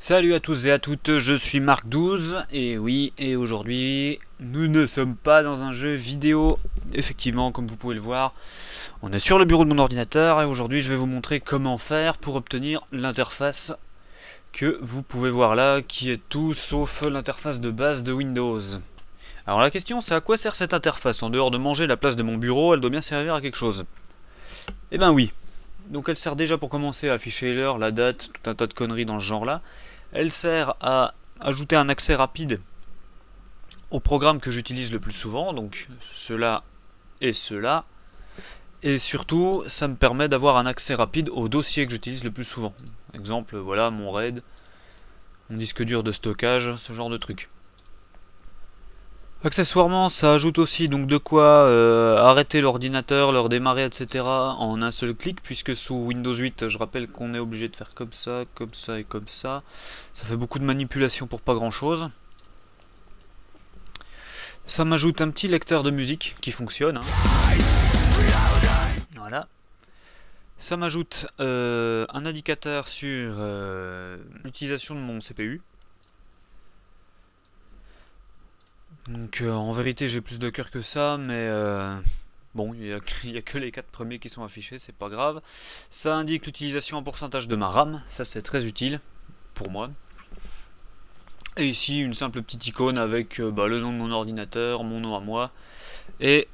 Salut à tous et à toutes, je suis Marc12 et oui, et aujourd'hui nous ne sommes pas dans un jeu vidéo. Effectivement, comme vous pouvez le voir, on est sur le bureau de mon ordinateur et aujourd'hui je vais vous montrer comment faire pour obtenir l'interface que vous pouvez voir là, qui est tout sauf l'interface de base de Windows. Alors la question c'est à quoi sert cette interface? En dehors de manger la place de mon bureau, elle doit bien servir à quelque chose. Eh ben oui. Donc elle sert déjà pour commencer à afficher l'heure, la date, tout un tas de conneries dans ce genre là. Elle sert à ajouter un accès rapide au programme que j'utilise le plus souvent, donc cela et cela. Et surtout, ça me permet d'avoir un accès rapide au dossier que j'utilise le plus souvent. Exemple, voilà, mon RAID, mon disque dur de stockage, ce genre de truc. Accessoirement, ça ajoute aussi donc de quoi arrêter l'ordinateur, le redémarrer, etc. en un seul clic, puisque sous Windows 8, je rappelle qu'on est obligé de faire comme ça et comme ça. Ça fait beaucoup de manipulations pour pas grand chose. Ça m'ajoute un petit lecteur de musique qui fonctionne. Voilà. Ça m'ajoute un indicateur sur l'utilisation de mon CPU. Donc en vérité j'ai plus de cœur que ça, mais bon, il n'y a que les 4 premiers qui sont affichés, c'est pas grave. Ça indique l'utilisation en pourcentage de ma RAM, ça c'est très utile pour moi. Et ici une simple petite icône avec le nom de mon ordinateur, mon nom à moi, et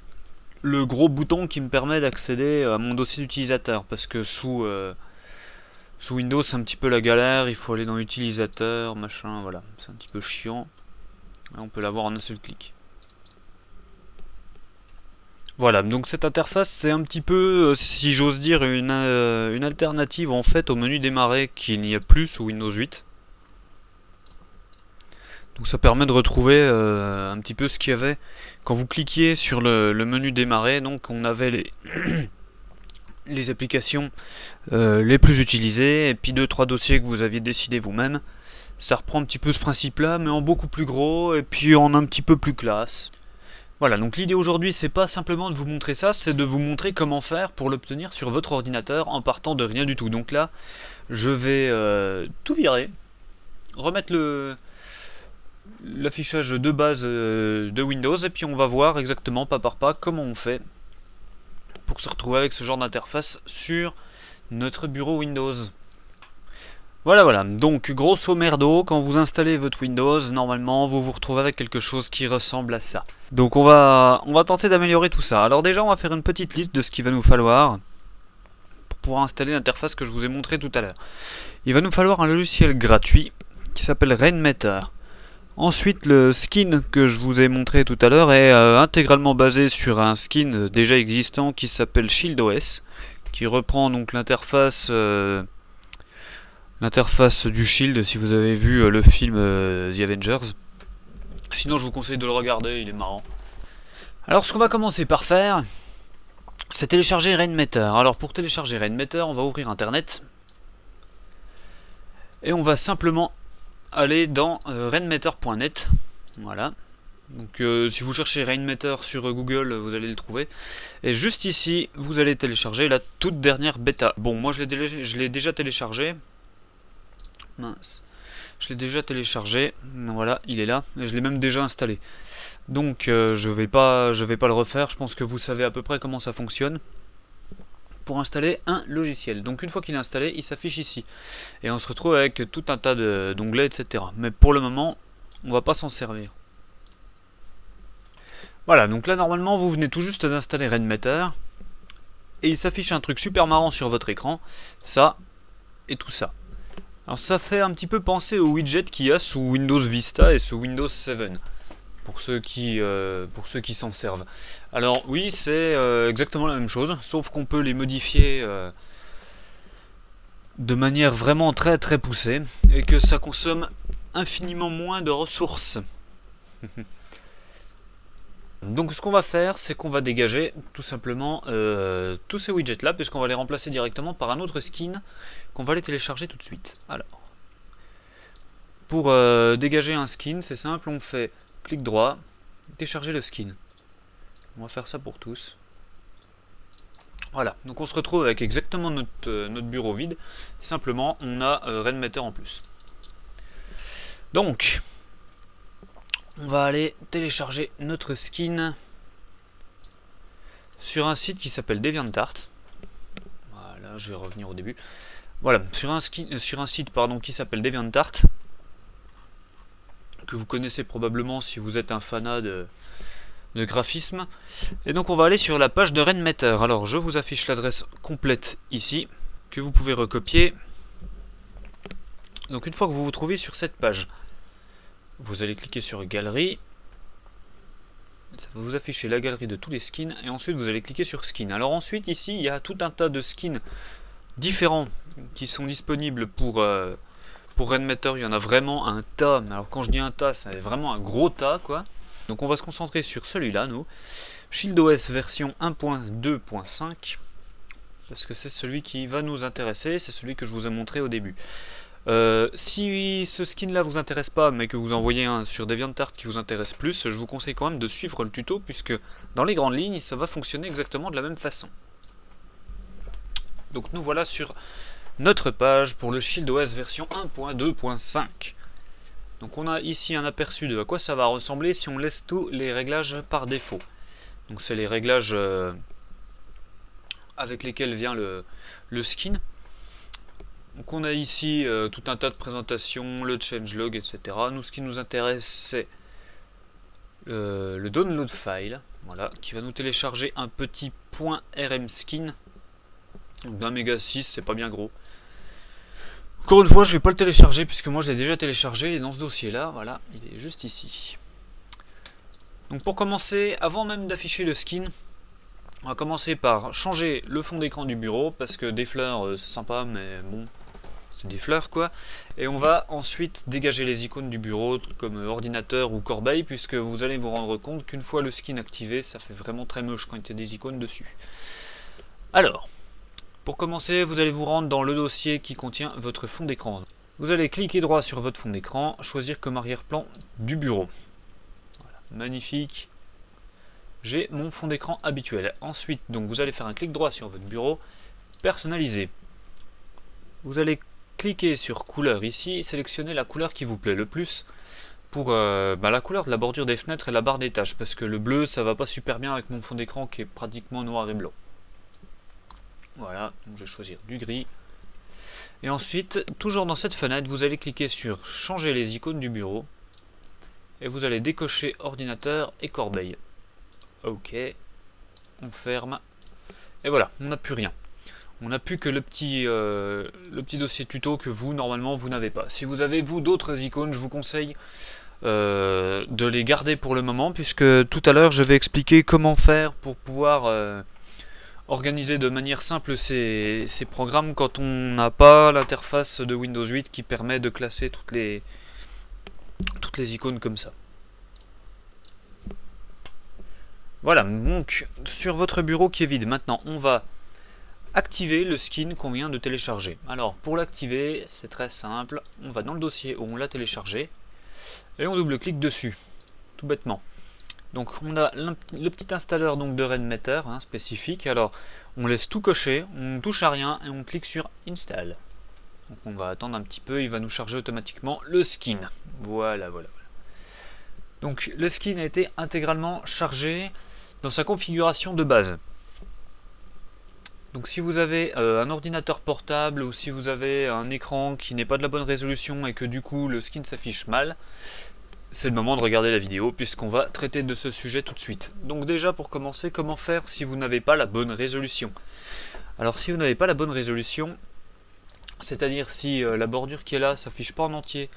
le gros bouton qui me permet d'accéder à mon dossier d'utilisateur, parce que sous Windows c'est un petit peu la galère, il faut aller dans l'utilisateur, machin, voilà, c'est un petit peu chiant. Là, on peut l'avoir en un seul clic. Voilà, donc cette interface c'est un petit peu, si j'ose dire, une alternative en fait au menu démarrer qu'il n'y a plus sous Windows 8. Donc ça permet de retrouver un petit peu ce qu'il y avait quand vous cliquiez sur le menu démarrer. Donc on avait les applications les plus utilisées et puis 2-3 dossiers que vous aviez décidé vous-même. Ça reprend un petit peu ce principe là, mais en beaucoup plus gros et puis en un petit peu plus classe. Voilà, donc l'idée aujourd'hui c'est pas simplement de vous montrer ça, c'est de vous montrer comment faire pour l'obtenir sur votre ordinateur en partant de rien du tout. Donc là, je vais tout virer, remettre l'affichage de base de Windows et puis on va voir exactement pas par pas comment on fait pour se retrouver avec ce genre d'interface sur notre bureau Windows. Voilà, donc grosso merdo, quand vous installez votre Windows, normalement vous vous retrouvez avec quelque chose qui ressemble à ça. Donc on va tenter d'améliorer tout ça. Alors déjà on va faire une petite liste de ce qu'il va nous falloir pour pouvoir installer l'interface que je vous ai montré tout à l'heure. Il va nous falloir un logiciel gratuit qui s'appelle Rainmeter. Ensuite le skin que je vous ai montré tout à l'heure est intégralement basé sur un skin déjà existant qui s'appelle ShieldOS, qui reprend donc l'interface du Shield si vous avez vu le film The Avengers. Sinon je vous conseille de le regarder, il est marrant. Alors ce qu'on va commencer par faire, c'est télécharger Rainmeter. Alors pour télécharger Rainmeter, on va ouvrir internet et on va simplement aller dans rainmeter.net. Voilà. Donc si vous cherchez Rainmeter sur Google, vous allez le trouver. Et juste ici, vous allez télécharger la toute dernière bêta. Bon, moi je l'ai déjà téléchargé. Mince. Je l'ai déjà téléchargé. Voilà, il est là. Et je l'ai même déjà installé. Donc je vais pas le refaire. Je pense que vous savez à peu près comment ça fonctionne pour installer un logiciel. Donc une fois qu'il est installé, il s'affiche ici. Et on se retrouve avec tout un tas d'onglets, etc. Mais pour le moment, on va pas s'en servir. Voilà, donc là normalement vous venez tout juste d'installer Rainmeter. Et il s'affiche un truc super marrant sur votre écran. Ça et tout ça. Alors ça fait un petit peu penser au widget qu'il y a sous Windows Vista et sous Windows 7. Pour ceux qui s'en servent. Alors oui, c'est exactement la même chose, sauf qu'on peut les modifier de manière vraiment très poussée et que ça consomme infiniment moins de ressources. Donc ce qu'on va faire, c'est qu'on va dégager tout simplement tous ces widgets là, puisqu'on va les remplacer directement par un autre skin qu'on va les télécharger tout de suite. Alors, pour dégager un skin, c'est simple, on fait clic droit, télécharger le skin. On va faire ça pour tous. Voilà, donc on se retrouve avec exactement notre bureau vide, simplement on a Rainmeter en plus. Donc, on va aller télécharger notre skin sur un site qui s'appelle DeviantArt. Voilà, je vais revenir au début. Voilà, sur un site pardon, qui s'appelle DeviantArt, que vous connaissez probablement si vous êtes un fanat de graphisme. Et donc on va aller sur la page de Rainmaker. Alors je vous affiche l'adresse complète ici, que vous pouvez recopier. Donc une fois que vous vous trouvez sur cette page, vous allez cliquer sur Galerie. Ça va vous afficher la galerie de tous les skins. Et ensuite vous allez cliquer sur Skin. Alors ensuite ici il y a tout un tas de skins différents qui sont disponibles pour Rainmaker. Il y en a vraiment un tas. Alors quand je dis un tas, c'est vraiment un gros tas quoi. Donc on va se concentrer sur celui-là, nous. ShieldOS version 1.2.5. Parce que c'est celui qui va nous intéresser. C'est celui que je vous ai montré au début. Si ce skin là vous intéresse pas, mais que vous en voyez un sur DeviantArt qui vous intéresse plus, je vous conseille quand même de suivre le tuto, puisque dans les grandes lignes, ça va fonctionner exactement de la même façon. Donc nous voilà sur notre page pour le ShieldOS version 1.2.5. Donc on a ici un aperçu de à quoi ça va ressembler si on laisse tous les réglages par défaut. Donc c'est les réglages avec lesquels vient le skin. Donc on a ici tout un tas de présentations, le changelog, etc. Nous, ce qui nous intéresse, c'est le download file, voilà, qui va nous télécharger un petit .rmskin d'un méga 6, c'est pas bien gros. Encore une fois, je vais pas le télécharger puisque moi je l'ai déjà téléchargé, il est dans ce dossier là, voilà, il est juste ici. Donc pour commencer, avant même d'afficher le skin, on va commencer par changer le fond d'écran du bureau, parce que des fleurs c'est sympa, mais bon, c'est des fleurs quoi. Et on va ensuite dégager les icônes du bureau comme ordinateur ou corbeille, puisque vous allez vous rendre compte qu'une fois le skin activé, ça fait vraiment très moche quand il y a des icônes dessus. Alors, pour commencer, vous allez vous rendre dans le dossier qui contient votre fond d'écran. Vous allez cliquer droit sur votre fond d'écran, choisir comme arrière-plan du bureau. Voilà, magnifique. J'ai mon fond d'écran habituel. Ensuite, donc vous allez faire un clic droit sur votre bureau, personnaliser. Vous allez cliquer sur couleur ici, sélectionner la couleur qui vous plaît le plus pour la couleur de la bordure des fenêtres et la barre des tâches, parce que le bleu ça va pas super bien avec mon fond d'écran qui est pratiquement noir et blanc. Voilà, donc je vais choisir du gris. Et ensuite, toujours dans cette fenêtre, vous allez cliquer sur changer les icônes du bureau et vous allez décocher ordinateur et corbeille. Ok, on ferme et voilà, on n'a plus rien. On n'a plus que le petit dossier tuto que vous, normalement, vous n'avez pas. Si vous avez, vous, d'autres icônes, je vous conseille de les garder pour le moment, puisque tout à l'heure, je vais expliquer comment faire pour pouvoir organiser de manière simple ces programmes quand on n'a pas l'interface de Windows 8 qui permet de classer toutes les icônes comme ça. Voilà, donc, sur votre bureau qui est vide, maintenant, on va activer le skin qu'on vient de télécharger. Alors pour l'activer, c'est très simple, on va dans le dossier où on l'a téléchargé et on double-clique dessus, tout bêtement. Donc on a le petit installeur donc de Rainmaker spécifique. Alors on laisse tout cocher, on ne touche à rien et on clique sur Install. Donc on va attendre un petit peu, il va nous charger automatiquement le skin. Voilà. Donc le skin a été intégralement chargé dans sa configuration de base. Donc si vous avez un ordinateur portable ou si vous avez un écran qui n'est pas de la bonne résolution et que du coup le skin s'affiche mal, c'est le moment de regarder la vidéo puisqu'on va traiter de ce sujet tout de suite. Donc déjà pour commencer, comment faire si vous n'avez pas la bonne résolution? Alors si vous n'avez pas la bonne résolution, c'est-à-dire si la bordure qui est là s'affiche pas en entier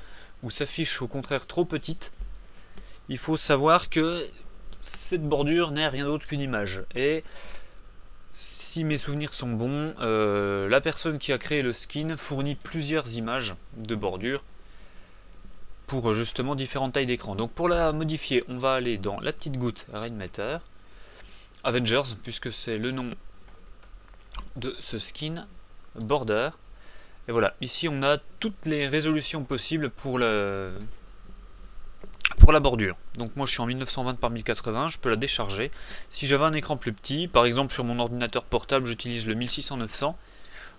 ou s'affiche au contraire trop petite, il faut savoir que cette bordure n'est rien d'autre qu'une image. Et si mes souvenirs sont bons, la personne qui a créé le skin fournit plusieurs images de bordure pour justement différentes tailles d'écran. Donc pour la modifier, on va aller dans la petite goutte Rainmaker, Avengers, puisque c'est le nom de ce skin, Border. Et voilà, ici on a toutes les résolutions possibles pour la bordure. Donc moi je suis en 1920 par 1080, je peux la décharger. Si j'avais un écran plus petit, par exemple sur mon ordinateur portable j'utilise le 1600-900,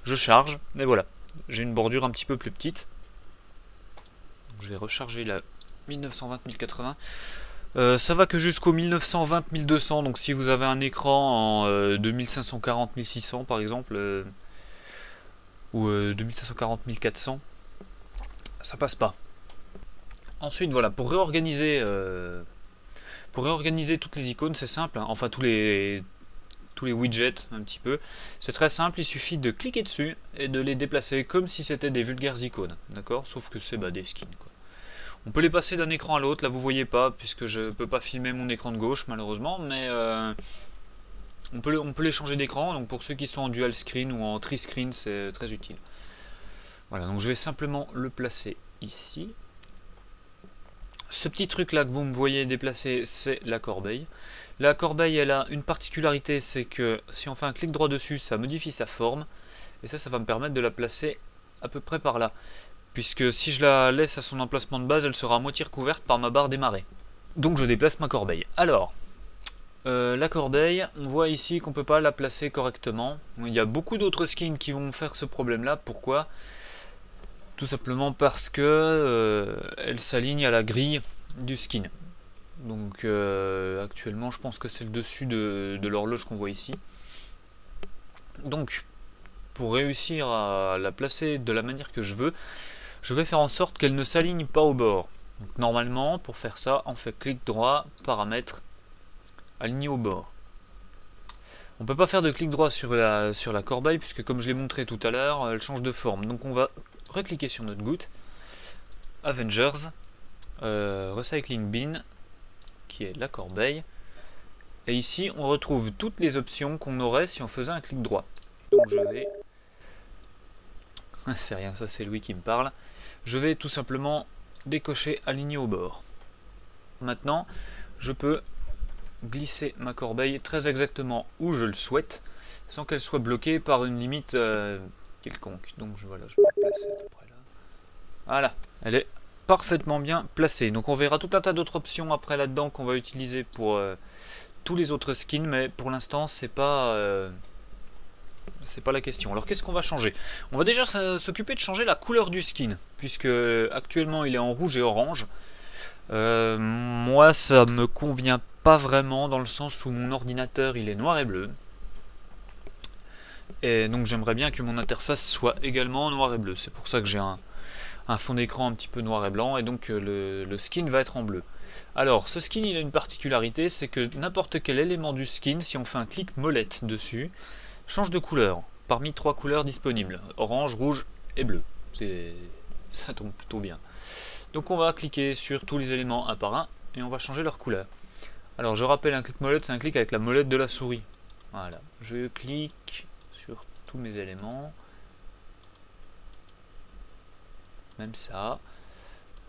je charge, et voilà, j'ai une bordure un petit peu plus petite. je vais recharger la 1920-1080. Ça va que jusqu'au 1920-1200, donc si vous avez un écran en 2540-1600 par exemple, ou 2540-1400, ça passe pas. Ensuite voilà, pour réorganiser toutes les icônes, c'est simple, hein. Enfin tous les widgets un petit peu, c'est très simple, il suffit de cliquer dessus et de les déplacer comme si c'était des vulgaires icônes, d'accord, sauf que c'est des skins quoi. On peut les passer d'un écran à l'autre, là vous voyez pas, puisque je peux pas filmer mon écran de gauche malheureusement, mais on peut les changer d'écran, donc pour ceux qui sont en dual screen ou en tri-screen, c'est très utile. Voilà, donc je vais simplement le placer ici. Ce petit truc là que vous me voyez déplacer, c'est la corbeille. La corbeille, elle a une particularité, c'est que si on fait un clic droit dessus, ça modifie sa forme, et ça va me permettre de la placer à peu près par là. Puisque si je la laisse à son emplacement de base, elle sera à moitié recouverte par ma barre démarrée. Donc je déplace ma corbeille. Alors, la corbeille, on voit ici qu'on ne peut pas la placer correctement. Il y a beaucoup d'autres skins qui vont faire ce problème-là. Pourquoi? Tout simplement parce que elle s'aligne à la grille du skin. Donc actuellement, je pense que c'est le dessus de l'horloge qu'on voit ici. Donc, pour réussir à la placer de la manière que je veux, je vais faire en sorte qu'elle ne s'aligne pas au bord. Donc normalement, pour faire ça, on fait clic droit, paramètres, aligner au bord. On ne peut pas faire de clic droit sur la corbeille, puisque comme je l'ai montré tout à l'heure, elle change de forme. Donc on va recliquer sur notre goutte, Avengers, Recycling Bin, qui est la corbeille. Et ici, on retrouve toutes les options qu'on aurait si on faisait un clic droit. Donc je vais... c'est rien, ça c'est Louis qui me parle. Je vais tout simplement décocher aligner au bord. Maintenant, je peux glisser ma corbeille très exactement où je le souhaite, sans qu'elle soit bloquée par une limite quelconque. Donc voilà, je vais la placer à peu près là. Voilà, elle est parfaitement bien placée. Donc on verra tout un tas d'autres options après là-dedans qu'on va utiliser pour tous les autres skins, mais pour l'instant c'est pas la question. Alors qu'est-ce qu'on va changer? On va déjà s'occuper de changer la couleur du skin, puisque actuellement il est en rouge et orange. Moi ça me convient pas vraiment, dans le sens où mon ordinateur il est noir et bleu. Et donc j'aimerais bien que mon interface soit également noir et bleu. C'est pour ça que j'ai un fond d'écran un petit peu noir et blanc, et donc le skin va être en bleu. Alors ce skin il a une particularité, c'est que n'importe quel élément du skin, si on fait un clic molette dessus, change de couleur parmi 3 couleurs disponibles, orange, rouge et bleu. Ça tombe plutôt bien. Donc on va cliquer sur tous les éléments un par un et on va changer leur couleur. Alors je rappelle, un clic molette, c'est un clic avec la molette de la souris. Voilà, je clique sur tous mes éléments, même ça,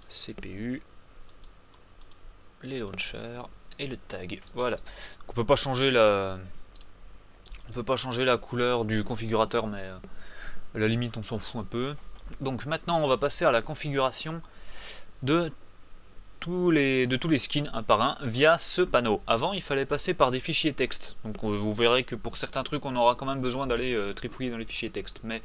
CPU, les launchers et le tag. Voilà. Donc on peut pas changer la couleur du configurateur, mais à la limite on s'en fout un peu. Donc maintenant on va passer à la configuration de tous les skins un par un via ce panneau. Avant il fallait passer par des fichiers texte, donc vous verrez que pour certains trucs on aura quand même besoin d'aller trifouiller dans les fichiers texte, mais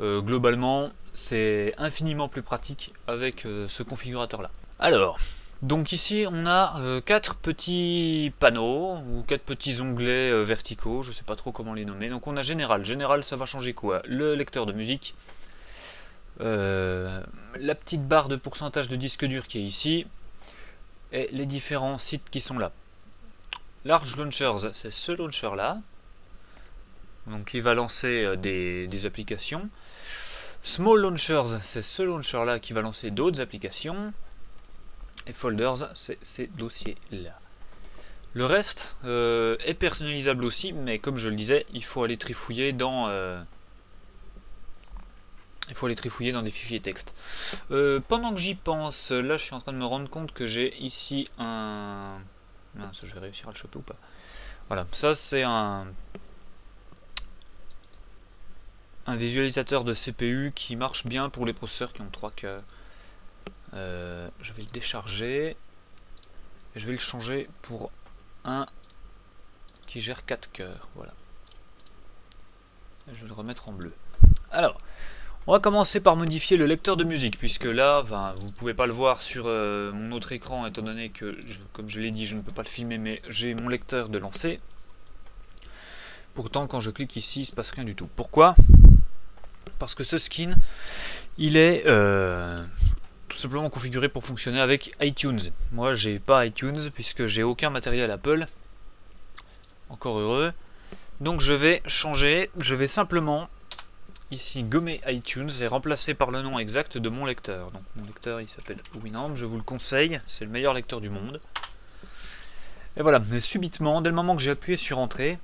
globalement c'est infiniment plus pratique avec ce configurateur là. Alors donc ici on a 4 petits panneaux ou 4 petits onglets verticaux, je sais pas trop comment les nommer. Donc on a général, ça va changer quoi? Le lecteur de musique, la petite barre de pourcentage de disque dur qui est ici, et les différents sites qui sont là. Large Launchers, c'est ce launcher là, donc il va lancer des applications. Small Launchers, c'est ce launcher là qui va lancer d'autres applications. Et Folders, c'est ces dossiers là. Le reste est personnalisable aussi, mais comme je le disais, il faut aller trifouiller dans des fichiers texte. Pendant que j'y pense, là je suis en train de me rendre compte que j'ai ici un... Mince, je vais réussir à le choper ou pas? Voilà, ça c'est un visualisateur de CPU qui marche bien pour les processeurs qui ont 3 cœurs. Je vais le décharger et je vais le changer pour un qui gère 4 cœurs. Voilà. Et je vais le remettre en bleu. Alors, On va commencer par modifier le lecteur de musique, puisque là, vous pouvez pas le voir sur mon autre écran, étant donné que, comme je l'ai dit, je ne peux pas le filmer, mais j'ai mon lecteur de lancer. Pourtant, quand je clique ici, il ne se passe rien du tout. Pourquoi? Parce que ce skin, il est tout simplement configuré pour fonctionner avec iTunes. Moi, j'ai pas iTunes, puisque j'ai aucun matériel Apple. Encore heureux. Donc je vais changer, je vais simplement ici gommer iTunes et remplacer par le nom exact de mon lecteur. Donc mon lecteur il s'appelle Winamp, je vous le conseille, c'est le meilleur lecteur du monde. Et voilà, mais subitement, dès le moment que j'ai appuyé sur entrée,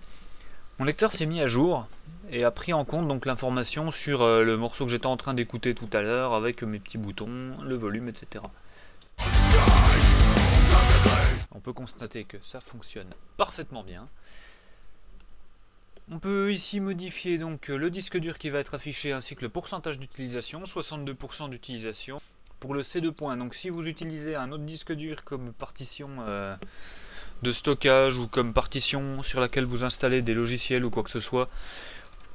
mon lecteur s'est mis à jour et a pris en compte donc l'information sur le morceau que j'étais en train d'écouter tout à l'heure avec mes petits boutons, le volume, etc. On peut constater que ça fonctionne parfaitement bien. On peut ici modifier donc le disque dur qui va être affiché ainsi que le pourcentage d'utilisation, 62% d'utilisation. Pour le C2. Donc si vous utilisez un autre disque dur comme partition de stockage ou comme partition sur laquelle vous installez des logiciels ou quoi que ce soit,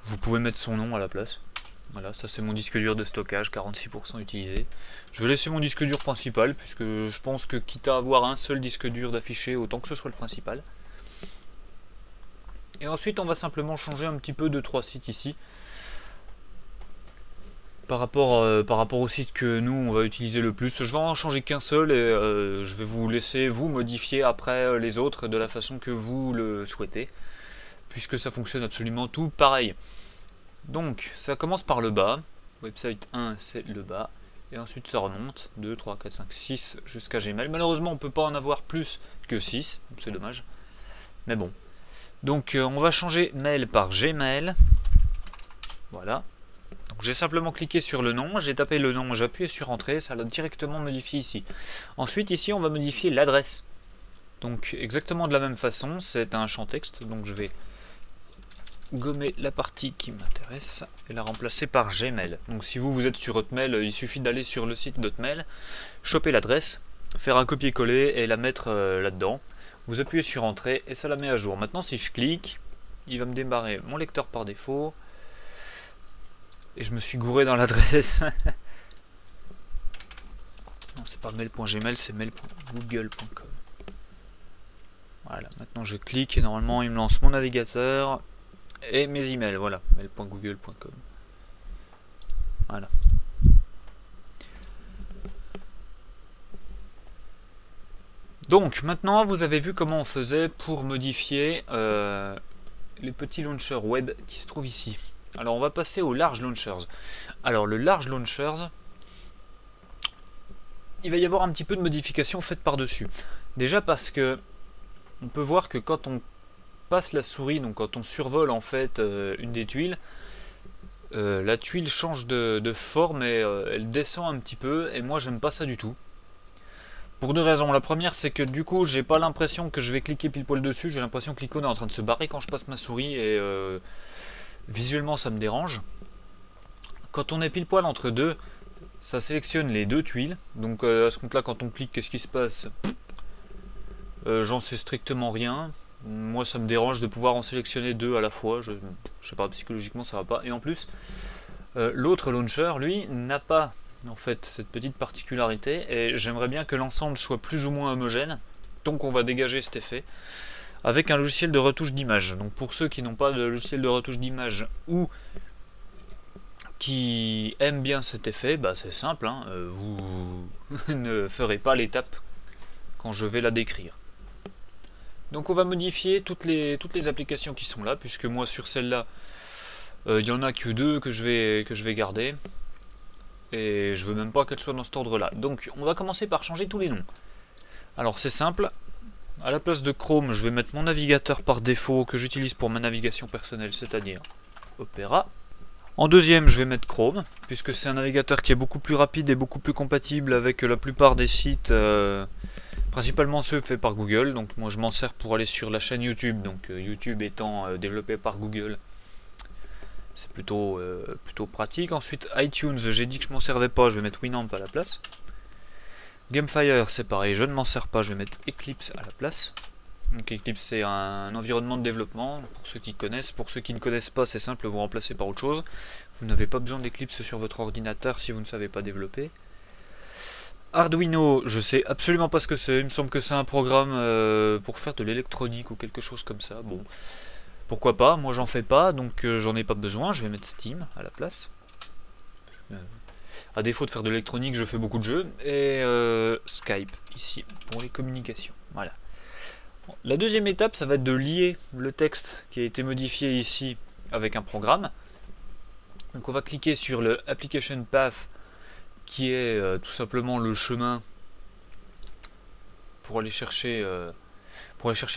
vous pouvez mettre son nom à la place. Voilà, ça c'est mon disque dur de stockage, 46% utilisé. Je vais laisser mon disque dur principal puisque je pense que quitte à avoir un seul disque dur d'affiché, autant que ce soit le principal. Et ensuite on va simplement changer un petit peu de 3 sites ici par rapport au site que nous on va utiliser le plus. Je vais en changer qu'un seul et je vais vous laisser vous modifier après les autres de la façon que vous le souhaitez, puisque ça fonctionne absolument tout pareil. Donc ça commence par le bas, website 1 c'est le bas, et ensuite ça remonte 2, 3, 4, 5, 6 jusqu'à Gmail. Malheureusement on ne peut pas en avoir plus que 6, c'est dommage, mais bon. Donc on va changer mail par Gmail. Voilà. Donc j'ai simplement cliqué sur le nom, j'ai tapé le nom, j'ai appuyé sur entrée, ça l'a directement modifié ici. Ensuite ici on va modifier l'adresse. Donc exactement de la même façon, c'est un champ texte, donc je vais gommer la partie qui m'intéresse et la remplacer par Gmail. Donc si vous êtes sur Hotmail, il suffit d'aller sur le site d'Hotmail, choper l'adresse, faire un copier-coller et la mettre là-dedans. Vous appuyez sur entrée et ça la met à jour. Maintenant si je clique, il va me démarrer mon lecteur par défaut. Et je me suis gouré dans l'adresse. Non, c'est pas mail.gmail, c'est mail.google.com. Voilà, maintenant je clique et normalement il me lance mon navigateur et mes emails. Voilà, mail.google.com. Voilà. Donc maintenant vous avez vu comment on faisait pour modifier les petits launchers web qui se trouvent ici. Alors on va passer aux large launchers. Alors le large launchers, il va y avoir un petit peu de modifications faites par-dessus. Déjà parce que on peut voir que quand on passe la souris, donc quand on survole en fait une des tuiles, la tuile change de forme et elle descend un petit peu, et moi j'aime pas ça du tout. Pour deux raisons. La première, c'est que du coup, j'ai pas l'impression que je vais cliquer pile poil dessus. J'ai l'impression que l'icône est en train de se barrer quand je passe ma souris et visuellement, ça me dérange. Quand on est pile poil entre deux, ça sélectionne les deux tuiles. Donc à ce compte-là, quand on clique, qu'est-ce qui se passe? J'en sais strictement rien. Moi, ça me dérange de pouvoir en sélectionner deux à la fois. Je sais pas, psychologiquement, ça va pas. Et en plus, l'autre launcher, lui, n'a pas en fait cette petite particularité, et j'aimerais bien que l'ensemble soit plus ou moins homogène, donc on va dégager cet effet avec un logiciel de retouche d'image. Donc pour ceux qui n'ont pas de logiciel de retouche d'image ou qui aiment bien cet effet, bah c'est simple, hein, vous ne ferez pas l'étape quand je vais la décrire. Donc on va modifier toutes les applications qui sont là, puisque moi sur celle-là il y en a que deux que je vais garder. Et je veux même pas qu'elle soit dans cet ordre là. Donc on va commencer par changer tous les noms. Alors c'est simple. À la place de Chrome, je vais mettre mon navigateur par défaut que j'utilise pour ma navigation personnelle, c'est-à-dire Opera. En deuxième, je vais mettre Chrome, puisque c'est un navigateur qui est beaucoup plus rapide et beaucoup plus compatible avec la plupart des sites, principalement ceux faits par Google. Donc moi je m'en sers pour aller sur la chaîne YouTube, donc YouTube étant développé par Google. C'est plutôt pratique. Ensuite iTunes, j'ai dit que je m'en servais pas, je vais mettre Winamp à la place. Gamefire, c'est pareil, je ne m'en sers pas, je vais mettre Eclipse à la place. Donc Eclipse c'est un environnement de développement, pour ceux qui connaissent. Pour ceux qui ne connaissent pas, c'est simple, vous remplacez par autre chose. Vous n'avez pas besoin d'Eclipse sur votre ordinateur si vous ne savez pas développer. Arduino, je sais absolument pas ce que c'est, il me semble que c'est un programme pour faire de l'électronique ou quelque chose comme ça. Bon, pourquoi pas, moi j'en fais pas, donc j'en ai pas besoin, je vais mettre Steam à la place. À défaut de faire de l'électronique, je fais beaucoup de jeux. Et Skype, ici, pour les communications. Voilà. La deuxième étape, ça va être de lier le texte qui a été modifié ici avec un programme. Donc on va cliquer sur le Application Path, qui est tout simplement le chemin pour aller chercher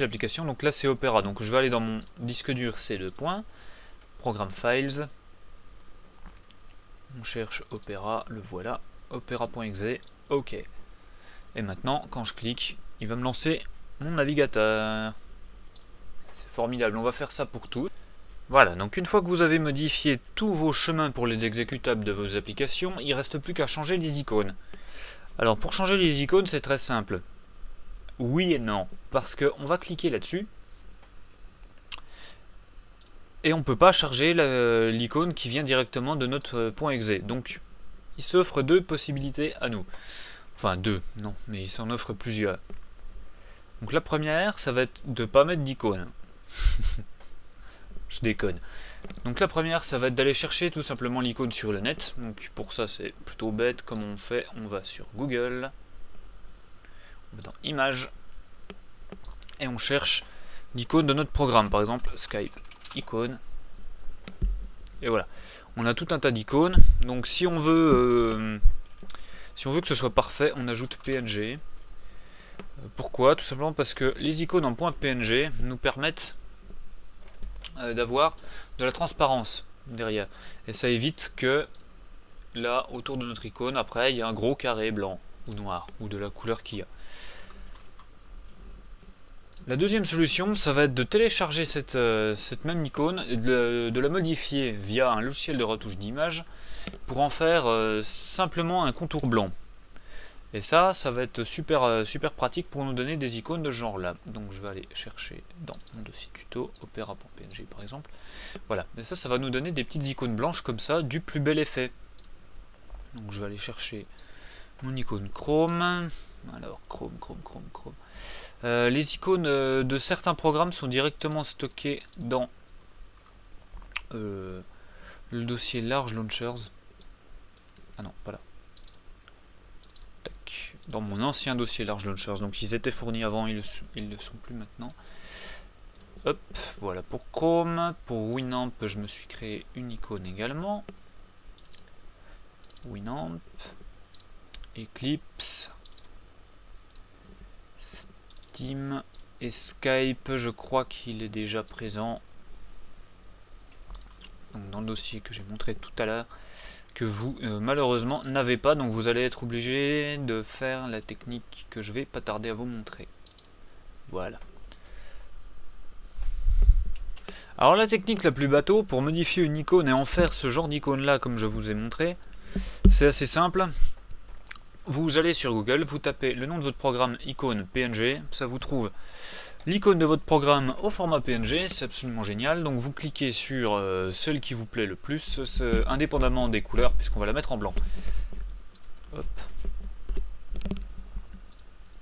l'application. Donc là c'est Opera, donc je vais aller dans mon disque dur, c'est le point, Programme Files, on cherche Opera, le voilà, opera.exe, ok. Et maintenant quand je clique, il va me lancer mon navigateur. C'est formidable, on va faire ça pour tout. Voilà, donc une fois que vous avez modifié tous vos chemins pour les exécutables de vos applications, il ne reste plus qu'à changer les icônes. Alors pour changer les icônes, c'est très simple. Oui et non, parce qu'on va cliquer là-dessus et on ne peut pas charger l'icône qui vient directement de notre .exe. Donc il s'offre deux possibilités à nous. Enfin deux, non, mais il s'en offre plusieurs. Donc la première, ça va être de ne pas mettre d'icône. Je déconne. Donc la première, ça va être d'aller chercher tout simplement l'icône sur le net. Donc pour ça, c'est plutôt bête. Comme on fait, on va sur Google, on va dans Images, et on cherche l'icône de notre programme. Par exemple, Skype, icône. Et voilà. On a tout un tas d'icônes. Donc si on veut que ce soit parfait, on ajoute PNG. Pourquoi? Tout simplement parce que les icônes en .png nous permettent d'avoir de la transparence derrière. Et ça évite que là, autour de notre icône, après, il y a un gros carré blanc ou noir, ou de la couleur qu'il y a. La deuxième solution, ça va être de télécharger cette même icône et de la modifier via un logiciel de retouche d'image pour en faire simplement un contour blanc. Et ça va être super pratique pour nous donner des icônes de ce genre là. Donc je vais aller chercher dans mon dossier tuto, opera.png par exemple. Voilà, et ça va nous donner des petites icônes blanches comme ça, du plus bel effet. Donc je vais aller chercher mon icône Chrome. Alors Chrome. Les icônes de certains programmes sont directement stockées dans le dossier Large Launchers. Ah non, pas là. Dans mon ancien dossier Large Launchers, donc ils étaient fournis avant, ils ne le sont plus maintenant. Hop, voilà pour Chrome. Pour Winamp, je me suis créé une icône également. Winamp, Eclipse, Steam et Skype, je crois qu'il est déjà présent. Donc dans le dossier que j'ai montré tout à l'heure, que vous malheureusement n'avez pas, donc vous allez être obligé de faire la technique que je vais pas tarder à vous montrer. Voilà. Alors la technique la plus bateau pour modifier une icône et en faire ce genre d'icône là comme je vous ai montré, c'est assez simple. Vous allez sur Google, vous tapez le nom de votre programme icône PNG, ça vous trouve l'icône de votre programme au format PNG, c'est absolument génial. Donc vous cliquez sur celle qui vous plaît le plus, indépendamment des couleurs, puisqu'on va la mettre en blanc. Hop.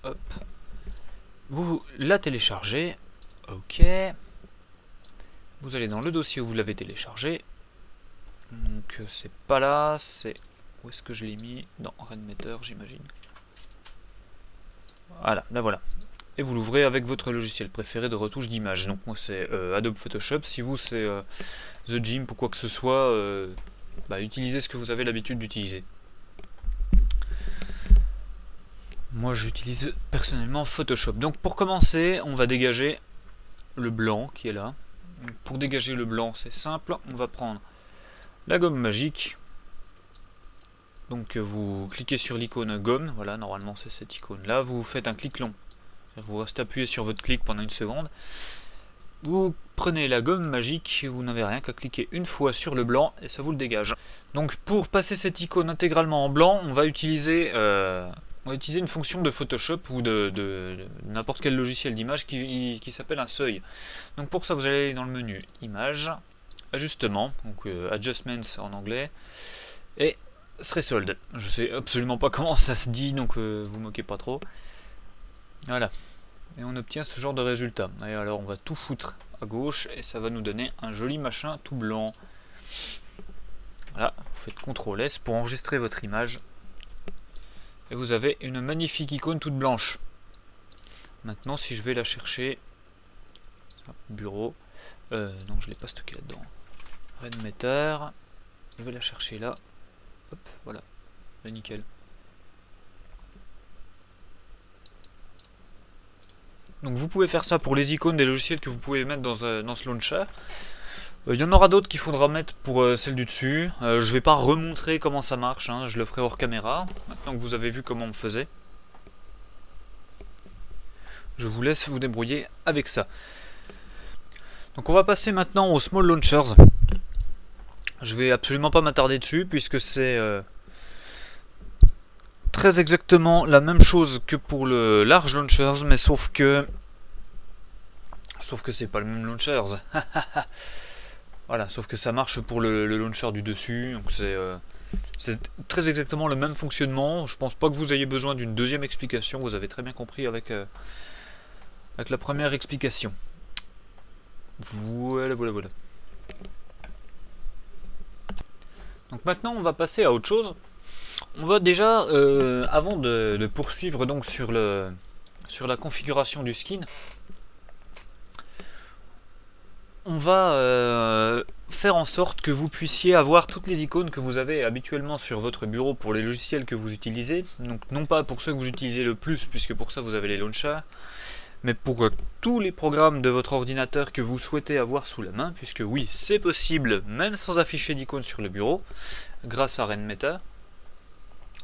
Hop. Vous la téléchargez. Ok. Vous allez dans le dossier où vous l'avez téléchargé. Donc c'est pas là, c'est... Où est-ce que je l'ai mis? Dans Rainmaker, j'imagine. Voilà, là voilà. Et vous l'ouvrez avec votre logiciel préféré de retouche d'image. Donc moi c'est Adobe Photoshop. Si vous c'est The Gimp ou quoi que ce soit, utilisez ce que vous avez l'habitude d'utiliser. Moi j'utilise personnellement Photoshop. Donc pour commencer, on va dégager le blanc qui est là. Donc, pour dégager le blanc, c'est simple. On va prendre la gomme magique. Donc vous cliquez sur l'icône gomme. Voilà, normalement c'est cette icône là. Vous faites un clic long. Vous restez appuyé sur votre clic pendant une seconde. Vous prenez la gomme magique, vous n'avez rien qu'à cliquer une fois sur le blanc et ça vous le dégage. Donc pour passer cette icône intégralement en blanc, on va utiliser on va utiliser une fonction de Photoshop ou de n'importe quel logiciel d'image qui s'appelle un seuil. Donc pour ça, vous allez aller dans le menu Images, Ajustements, donc Adjustments en anglais, et Threshold. Je sais absolument pas comment ça se dit, donc vous moquez pas trop. Voilà. Et on obtient ce genre de résultat. Et alors on va tout foutre à gauche et ça va nous donner un joli machin tout blanc. Voilà, vous faites CTRL S pour enregistrer votre image. Et vous avez une magnifique icône toute blanche. Maintenant si je vais la chercher, hop, bureau, non je ne l'ai pas stocké là-dedans. Rainmeter, je vais la chercher là. Hop, voilà, là, nickel. Donc vous pouvez faire ça pour les icônes des logiciels que vous pouvez mettre dans ce launcher. Il y en aura d'autres qu'il faudra mettre pour celle du dessus. Je vais pas remontrer comment ça marche, hein, je le ferai hors caméra, maintenant que vous avez vu comment on faisait. Je vous laisse vous débrouiller avec ça. Donc on va passer maintenant aux Small Launchers. Je vais absolument pas m'attarder dessus puisque c'est très exactement la même chose que pour le Large Launchers, mais sauf que c'est pas le même Launchers. Voilà, sauf que ça marche pour le launcher du dessus, donc c'est très exactement le même fonctionnement. Je pense pas que vous ayez besoin d'une deuxième explication, vous avez très bien compris avec la première explication. Voilà. Donc maintenant on va passer à autre chose. On va déjà, avant de poursuivre donc sur la configuration du skin, on va faire en sorte que vous puissiez avoir toutes les icônes que vous avez habituellement sur votre bureau pour les logiciels que vous utilisez. Donc non pas pour ceux que vous utilisez le plus, puisque pour ça vous avez les launchers, mais pour tous les programmes de votre ordinateur que vous souhaitez avoir sous la main, puisque oui, c'est possible, même sans afficher d'icône sur le bureau, grâce à Rainmeter.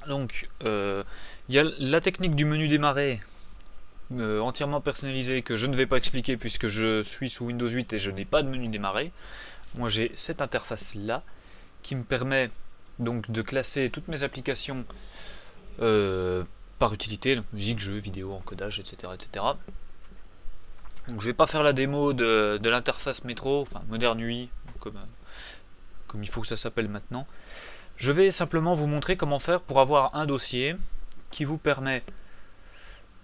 Donc, il y a la technique du menu démarrer, entièrement personnalisé, que je ne vais pas expliquer puisque je suis sous Windows 8 et je n'ai pas de menu démarrer. Moi j'ai cette interface là qui me permet donc de classer toutes mes applications par utilité, donc musique, jeux, vidéo, encodage, etc. Donc je vais pas faire la démo de l'interface métro, enfin Modern UI, comme il faut que ça s'appelle maintenant. Je vais simplement vous montrer comment faire pour avoir un dossier qui vous permet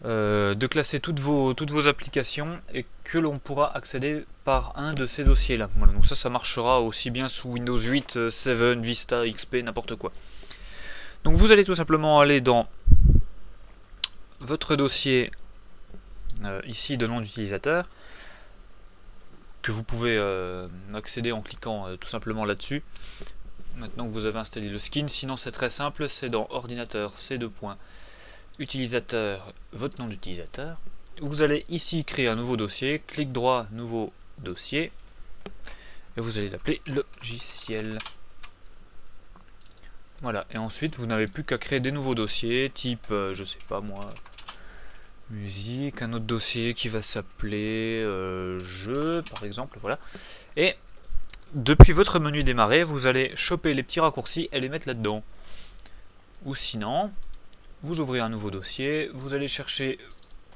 de classer toutes vos applications et que l'on pourra accéder par un de ces dossiers là. Voilà, donc ça marchera aussi bien sous Windows 8, 7, Vista, XP, n'importe quoi. Donc vous allez tout simplement aller dans votre dossier ici de nom d'utilisateur, que vous pouvez accéder en cliquant tout simplement là-dessus. Maintenant que vous avez installé le skin, sinon c'est très simple, c'est dans ordinateur, C2 points, utilisateur, votre nom d'utilisateur. Vous allez ici créer un nouveau dossier, clic droit, nouveau dossier, et vous allez l'appeler logiciel. Voilà, et ensuite vous n'avez plus qu'à créer des nouveaux dossiers, type, je sais pas moi, musique, un autre dossier qui va s'appeler jeu, par exemple, voilà. Et depuis votre menu démarrer, vous allez choper les petits raccourcis et les mettre là-dedans. Ou sinon, vous ouvrez un nouveau dossier, vous allez chercher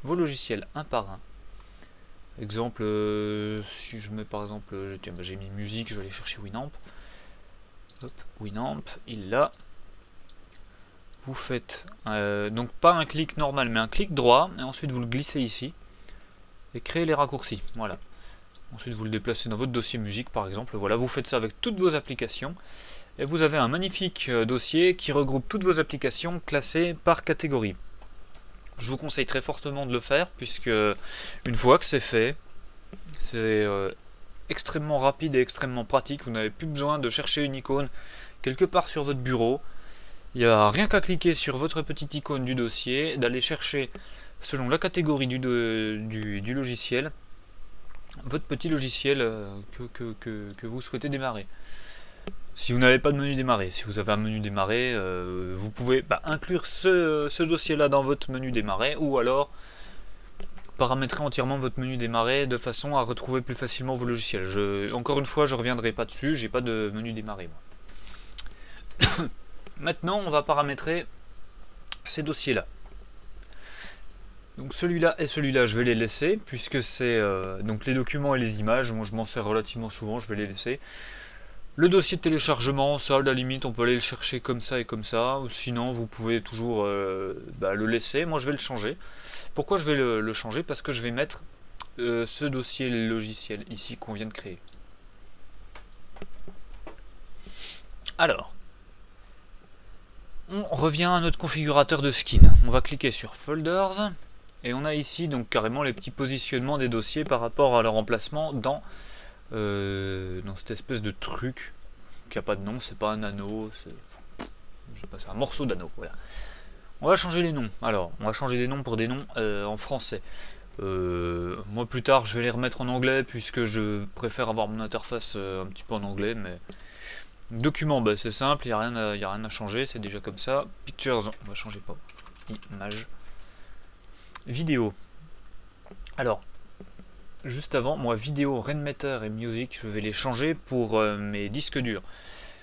vos logiciels un par un. Exemple, si je mets par exemple, j'ai mis musique, je vais aller chercher Winamp. Hop, Winamp, il l'a. Vous faites, donc pas un clic normal, mais un clic droit, et ensuite vous le glissez ici, et créez les raccourcis, voilà. Ensuite vous le déplacez dans votre dossier musique par exemple, voilà, vous faites ça avec toutes vos applications, et vous avez un magnifique dossier qui regroupe toutes vos applications classées par catégorie. Je vous conseille très fortement de le faire, puisque une fois que c'est fait, c'est extrêmement rapide et extrêmement pratique, vous n'avez plus besoin de chercher une icône quelque part sur votre bureau. Il n'y a rien qu'à cliquer sur votre petite icône du dossier, d'aller chercher selon la catégorie du logiciel, votre petit logiciel que vous souhaitez démarrer. Si vous n'avez pas de menu démarrer, si vous avez un menu démarrer, vous pouvez inclure ce dossier-là dans votre menu démarrer, ou alors paramétrer entièrement votre menu démarrer de façon à retrouver plus facilement vos logiciels. Encore une fois, je ne reviendrai pas dessus, j'ai pas de menu démarrer. Maintenant, on va paramétrer ces dossiers-là. Donc celui-là et celui-là, je vais les laisser, puisque c'est donc les documents et les images, moi je m'en sers relativement souvent, je vais les laisser. Le dossier de téléchargement, ça à la limite on peut aller le chercher comme ça et comme ça, ou sinon vous pouvez toujours le laisser, moi je vais le changer. Pourquoi je vais le changer? Parce que je vais mettre ce dossier logiciel ici qu'on vient de créer. Alors, on revient à notre configurateur de skin, on va cliquer sur Folders, et on a ici donc carrément les petits positionnements des dossiers par rapport à leur emplacement dans cette espèce de truc qui a pas de nom, c'est pas un anneau, c'est un morceau d'anneau, voilà. On va changer les noms. Alors, on va changer les noms pour des noms en français. Moi plus tard je vais les remettre en anglais puisque je préfère avoir mon interface un petit peu en anglais, mais document, bah, c'est simple, il n'y a rien à changer, c'est déjà comme ça. Pictures, on va changer pas. Image. Vidéo. Alors, juste avant, moi vidéo, Rainmaker et music, je vais les changer pour mes disques durs.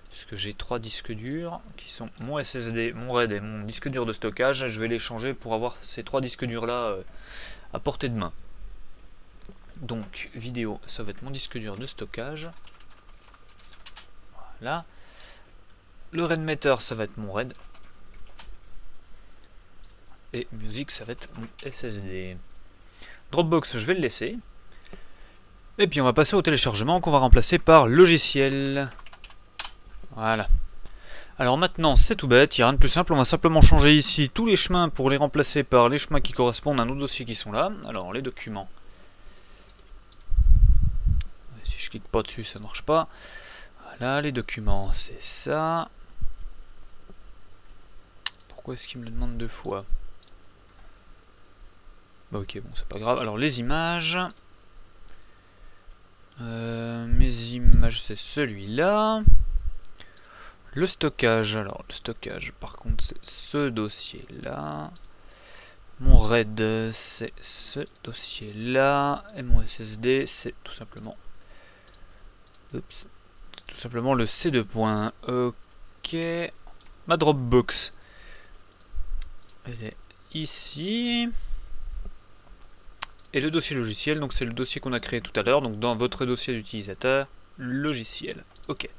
Puisque j'ai 3 disques durs qui sont mon SSD, mon RAID et mon disque dur de stockage. Je vais les changer pour avoir ces 3 disques durs là à portée de main. Donc vidéo, ça va être mon disque dur de stockage. Voilà. Le Rainmaker, ça va être mon RAID. Et music, ça va être mon SSD. Dropbox, je vais le laisser. Et puis on va passer au téléchargement qu'on va remplacer par logiciel. Voilà. Alors maintenant c'est tout bête, il n'y a rien de plus simple, on va simplement changer ici tous les chemins pour les remplacer par les chemins qui correspondent à nos dossiers qui sont là. Alors les documents. Si je clique pas dessus ça marche pas. Voilà, les documents c'est ça. Pourquoi est-ce qu'il me le demande 2 fois? Bah ok, bon c'est pas grave. Alors les images. Mes images c'est celui-là. Le stockage, alors le stockage par contre c'est ce dossier là. Mon RAID c'est ce dossier là. Et mon SSD c'est tout simplement le C2. Ok. Ma Dropbox elle est ici. Et le dossier logiciel, donc c'est le dossier qu'on a créé tout à l'heure, donc dans votre dossier d'utilisateur, logiciel. Ok.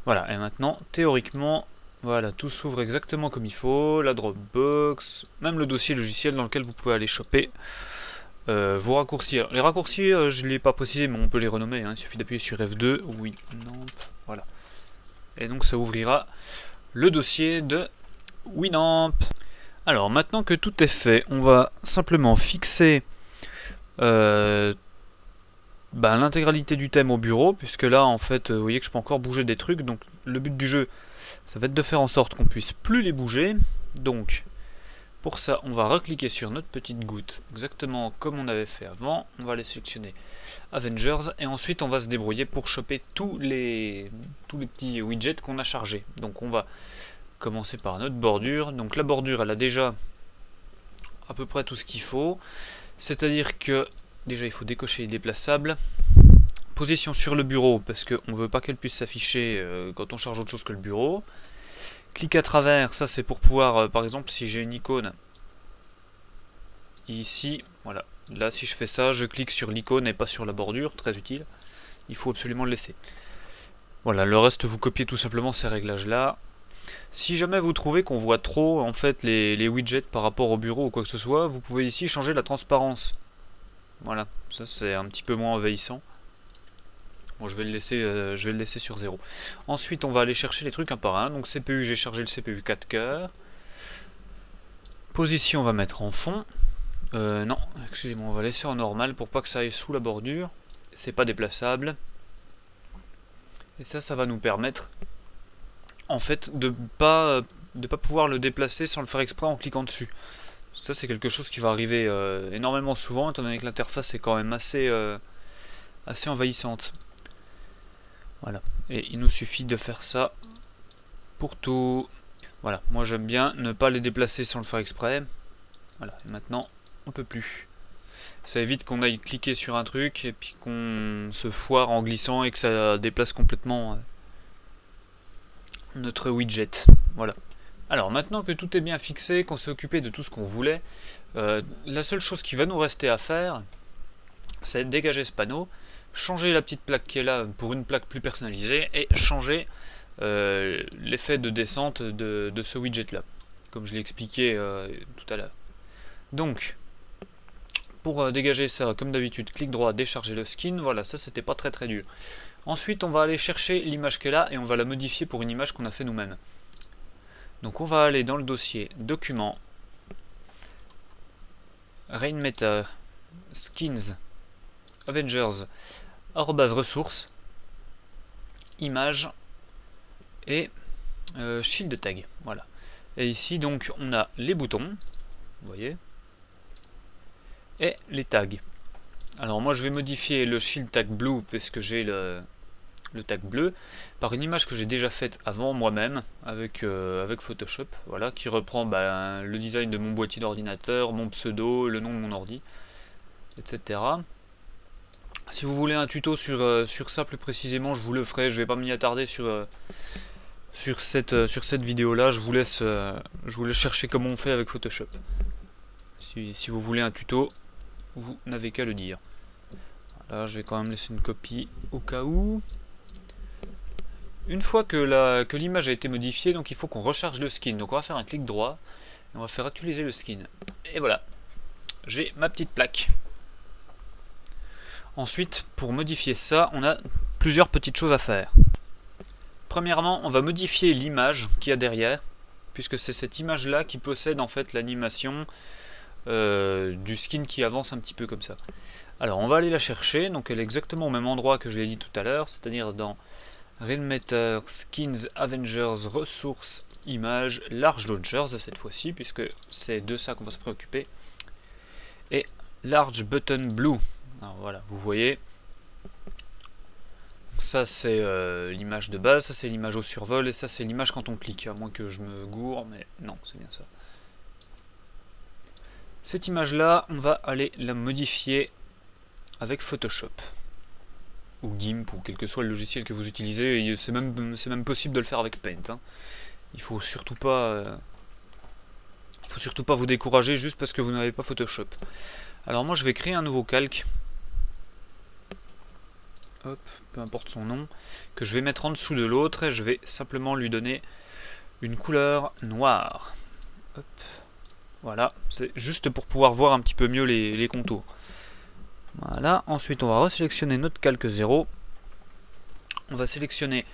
Voilà, et maintenant, théoriquement, voilà, tout s'ouvre exactement comme il faut, la Dropbox, même le dossier logiciel dans lequel vous pouvez aller choper vos raccourcis. Alors, les raccourcis, je ne l'ai pas précisé, mais on peut les renommer, hein, il suffit d'appuyer sur F2, Winamp, voilà. Et donc ça ouvrira le dossier de Winamp. Alors, maintenant que tout est fait, on va simplement fixer l'intégralité du thème au bureau, puisque là en fait vous voyez que je peux encore bouger des trucs, donc le but du jeu ça va être de faire en sorte qu'on puisse plus les bouger. Donc pour ça on va recliquer sur notre petite goutte exactement comme on avait fait avant, on va aller sélectionner Avengers et ensuite on va se débrouiller pour choper tous les petits widgets qu'on a chargés. Donc on va commencer par notre bordure, donc la bordure elle a déjà à peu près tout ce qu'il faut. C'est-à-dire que déjà il faut décocher les déplaçables. Position sur le bureau parce qu'on ne veut pas qu'elle puisse s'afficher quand on charge autre chose que le bureau. Clic à travers, ça c'est pour pouvoir, par exemple si j'ai une icône ici, voilà. Là si je fais ça, je clique sur l'icône et pas sur la bordure, très utile. Il faut absolument le laisser. Voilà, le reste vous copiez tout simplement ces réglages là. Si jamais vous trouvez qu'on voit trop en fait les widgets par rapport au bureau ou quoi que ce soit, vous pouvez ici changer la transparence. Voilà, ça c'est un petit peu moins envahissant. Bon, je vais le laisser sur 0. Ensuite, on va aller chercher les trucs un par un. Donc CPU, j'ai chargé le CPU 4 coeurs. Position, on va mettre en fond. Non, excusez-moi, on va laisser en normal pour pas que ça aille sous la bordure. C'est pas déplaçable. Et ça va nous permettre en fait de pas pouvoir le déplacer sans le faire exprès en cliquant dessus. Ça c'est quelque chose qui va arriver énormément souvent étant donné que l'interface est quand même assez envahissante. Voilà, et il nous suffit de faire ça pour tout. Voilà, moi j'aime bien ne pas les déplacer sans le faire exprès. Voilà, et maintenant on peut plus. Ça évite qu'on aille cliquer sur un truc et puis qu'on se foire en glissant et que ça déplace complètement notre widget. Voilà. Alors maintenant que tout est bien fixé, qu'on s'est occupé de tout ce qu'on voulait, la seule chose qui va nous rester à faire, c'est dégager ce panneau, changer la petite plaque qui est là pour une plaque plus personnalisée et changer l'effet de descente de ce widget là, comme je l'ai expliqué tout à l'heure. Donc, pour dégager ça, comme d'habitude, clic droit, décharger le skin, voilà, ça c'était pas très dur. Ensuite, on va aller chercher l'image qui est là et on va la modifier pour une image qu'on a fait nous-mêmes. Donc on va aller dans le dossier Documents, Rainmaker, Skins, Avengers, @ressources, Images et Shield Tag. Voilà. Et ici donc on a les boutons, vous voyez, et les tags. Alors moi je vais modifier le Shield Tag Blue parce que j'ai le tag bleu par une image que j'ai déjà faite avant moi-même avec Photoshop, voilà, qui reprend le design de mon boîtier d'ordinateur, mon pseudo, le nom de mon ordi, etc. Si vous voulez un tuto sur ça plus précisément, je vous le ferai, je vais pas m'y attarder sur cette vidéo là, je vous laisse chercher comment on fait avec Photoshop. Si vous voulez un tuto, vous n'avez qu'à le dire. Là je vais quand même laisser une copie au cas où. Une fois que l'image a été modifiée, donc il faut qu'on recharge le skin. Donc on va faire un clic droit et on va faire actualiser le skin. Et voilà, j'ai ma petite plaque. Ensuite, pour modifier ça, on a plusieurs petites choses à faire. Premièrement, on va modifier l'image qu'il y a derrière, puisque c'est cette image là qui possède en fait l'animation du skin qui avance un petit peu comme ça. Alors on va aller la chercher, donc elle est exactement au même endroit que je l'ai dit tout à l'heure, c'est-à-dire dans Rainmaker, Skins, Avengers, Ressources, Images, Large Launchers cette fois-ci, puisque c'est de ça qu'on va se préoccuper. Et Large Button Blue. Alors voilà, vous voyez. Ça c'est l'image de base, ça c'est l'image au survol, et ça c'est l'image quand on clique, à moins que je me gourre, mais non, c'est bien ça. Cette image là, on va aller la modifier avec Photoshop. Ou GIMP, ou quel que soit le logiciel que vous utilisez, c'est même possible de le faire avec Paint. Hein. Il faut surtout pas vous décourager juste parce que vous n'avez pas Photoshop. Alors moi je vais créer un nouveau calque. Hop, peu importe son nom, que je vais mettre en dessous de l'autre et je vais simplement lui donner une couleur noire. Hop. Voilà, c'est juste pour pouvoir voir un petit peu mieux les contours. Voilà, ensuite on va resélectionner notre calque 0. On va sélectionner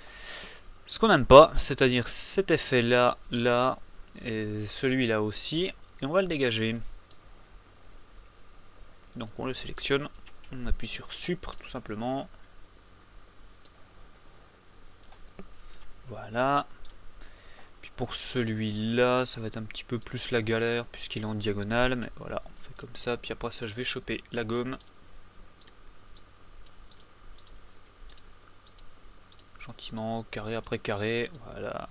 ce qu'on n'aime pas, c'est-à-dire cet effet là, là, et celui-là aussi, et on va le dégager. Donc on le sélectionne, on appuie sur Supr tout simplement. Voilà. Puis pour celui-là, ça va être un petit peu plus la galère puisqu'il est en diagonale, mais voilà, on fait comme ça, puis après ça je vais choper la gomme. Gentiment, carré après carré, voilà.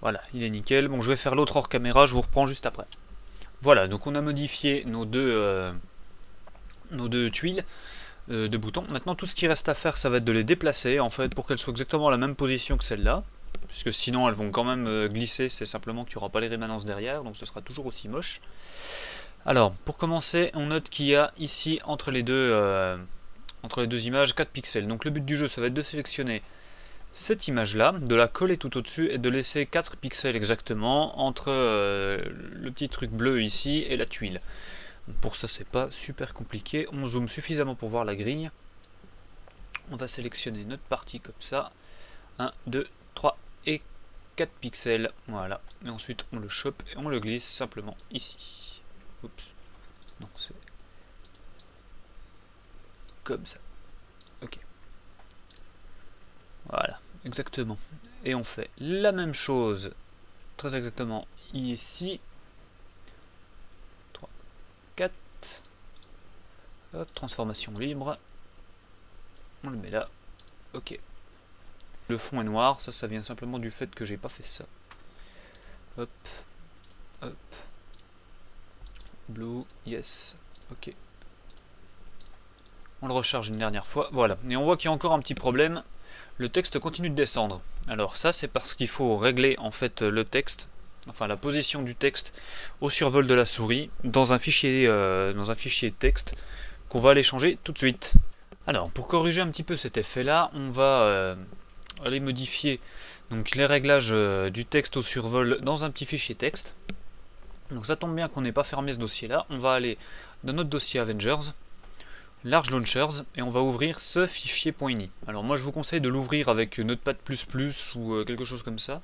Voilà, il est nickel. Bon, je vais faire l'autre hors caméra, je vous reprends juste après. Voilà, donc on a modifié nos deux tuiles de boutons. Maintenant, tout ce qui reste à faire, ça va être de les déplacer, en fait, pour qu'elles soient exactement à la même position que celle-là. Puisque sinon, elles vont quand même glisser, c'est simplement qu'il n'y aura pas les rémanences derrière, donc ce sera toujours aussi moche. Alors, pour commencer, on note qu'il y a ici, entre les deux images, 4 pixels. Donc le but du jeu, ça va être de sélectionner cette image-là, de la coller tout au-dessus et de laisser 4 pixels exactement entre le petit truc bleu ici et la tuile. Donc pour ça, c'est pas super compliqué. On zoome suffisamment pour voir la grille. On va sélectionner notre partie comme ça. 1, 2, 3 et 4 pixels. Voilà. Et ensuite, on le chope et on le glisse simplement ici. Oups. Donc c'est comme ça. Ok. Voilà, exactement. Et on fait la même chose, très exactement, ici. 3, 4. Hop, transformation libre. On le met là. Ok. Le fond est noir, ça vient simplement du fait que j'ai pas fait ça. Hop. Hop. Blue, yes. Ok. On le recharge une dernière fois, voilà. Et on voit qu'il y a encore un petit problème. Le texte continue de descendre. Alors ça c'est parce qu'il faut régler en fait le texte, enfin la position du texte au survol de la souris dans un fichier texte qu'on va aller changer tout de suite. Alors pour corriger un petit peu cet effet là, on va aller modifier donc les réglages du texte au survol dans un petit fichier texte. Donc ça tombe bien qu'on n'ait pas fermé ce dossier là, on va aller dans notre dossier Avengers, Large Launchers, et on va ouvrir ce fichier .ini. Alors moi je vous conseille de l'ouvrir avec Notepad++ ou quelque chose comme ça,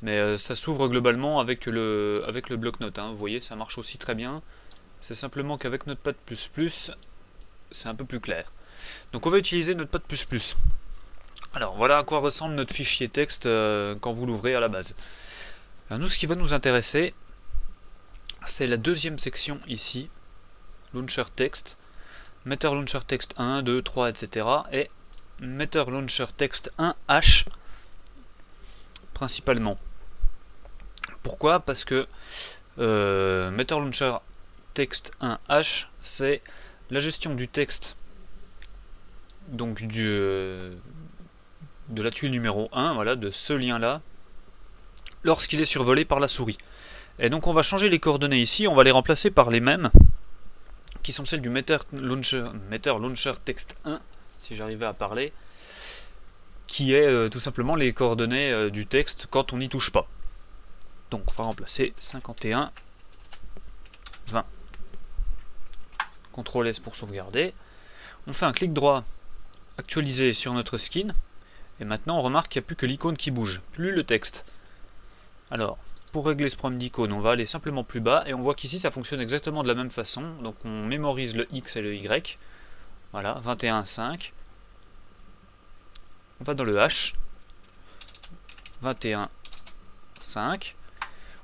mais ça s'ouvre globalement avec le bloc-notes, hein. Vous voyez, ça marche aussi très bien, c'est simplement qu'avec Notepad++, c'est un peu plus clair. Donc on va utiliser Notepad++. Alors voilà à quoi ressemble notre fichier texte quand vous l'ouvrez à la base. Alors nous, ce qui va nous intéresser, c'est la deuxième section ici, Launcher Text, Meter Launcher Text 1, 2, 3, etc. et Meter Launcher Text 1H principalement. Pourquoi? Parce que Meter Launcher Text 1H, c'est la gestion du texte, donc de la tuile numéro 1, voilà, de ce lien là, lorsqu'il est survolé par la souris. Et donc on va changer les coordonnées ici, on va les remplacer par les mêmes, qui sont celles du Meter Launcher Text 1, si j'arrivais à parler, qui est tout simplement les coordonnées du texte quand on n'y touche pas. Donc on va remplacer 51, 20. CTRL S pour sauvegarder. On fait un clic droit, actualiser sur notre skin, et maintenant on remarque qu'il n'y a plus que l'icône qui bouge, plus le texte. Alors, pour régler ce problème d'icône, on va aller simplement plus bas, et on voit qu'ici ça fonctionne exactement de la même façon. Donc on mémorise le X et le Y. Voilà, 21, 5. On va dans le H. 21, 5.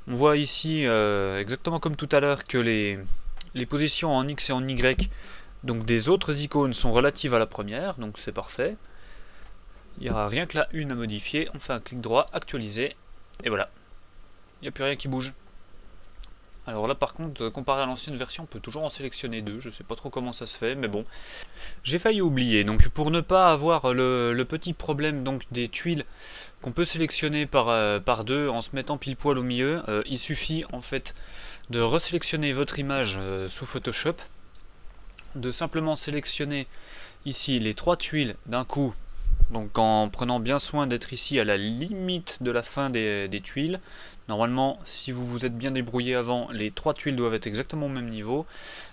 On voit ici, exactement comme tout à l'heure, que les positions en X et en Y, donc des autres icônes, sont relatives à la première, donc c'est parfait. Il n'y aura rien que la une à modifier. On fait un clic droit, actualiser, et voilà. Il n'y a plus rien qui bouge. Alors là par contre, comparé à l'ancienne version, on peut toujours en sélectionner deux. Je sais pas trop comment ça se fait, mais bon. J'ai failli oublier, donc pour ne pas avoir le petit problème donc des tuiles qu'on peut sélectionner par deux en se mettant pile poil au milieu, il suffit en fait de resélectionner votre image sous Photoshop, de simplement sélectionner ici les trois tuiles d'un coup, donc en prenant bien soin d'être ici à la limite de la fin des tuiles. Normalement, si vous vous êtes bien débrouillé avant, les trois tuiles doivent être exactement au même niveau.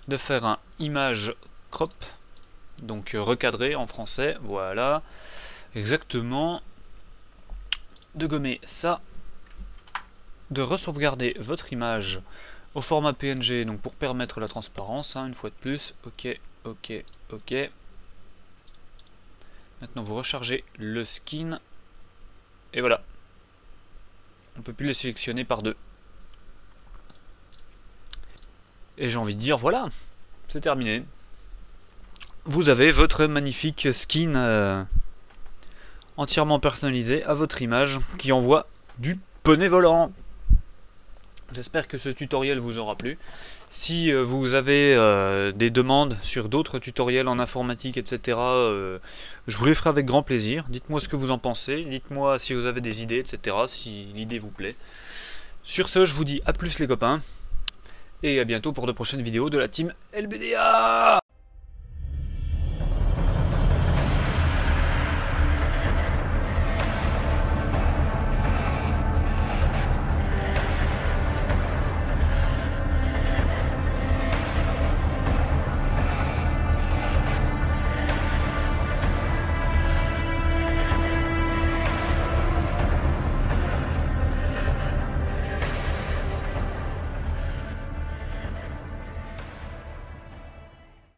De faire un image crop, donc recadré en français, voilà, exactement. De gommer ça, de resauvegarder votre image au format PNG, donc pour permettre la transparence, hein, une fois de plus. Ok, ok, ok. Maintenant vous rechargez le skin, et voilà. On ne peut plus les sélectionner par deux. Et j'ai envie de dire, voilà, c'est terminé. Vous avez votre magnifique skin entièrement personnalisé à votre image qui envoie du poney volant. J'espère que ce tutoriel vous aura plu. Si vous avez des demandes sur d'autres tutoriels en informatique, etc., je vous les ferai avec grand plaisir. Dites-moi ce que vous en pensez, dites-moi si vous avez des idées, etc., si l'idée vous plaît. Sur ce, je vous dis à plus les copains, et à bientôt pour de prochaines vidéos de la team LBDA.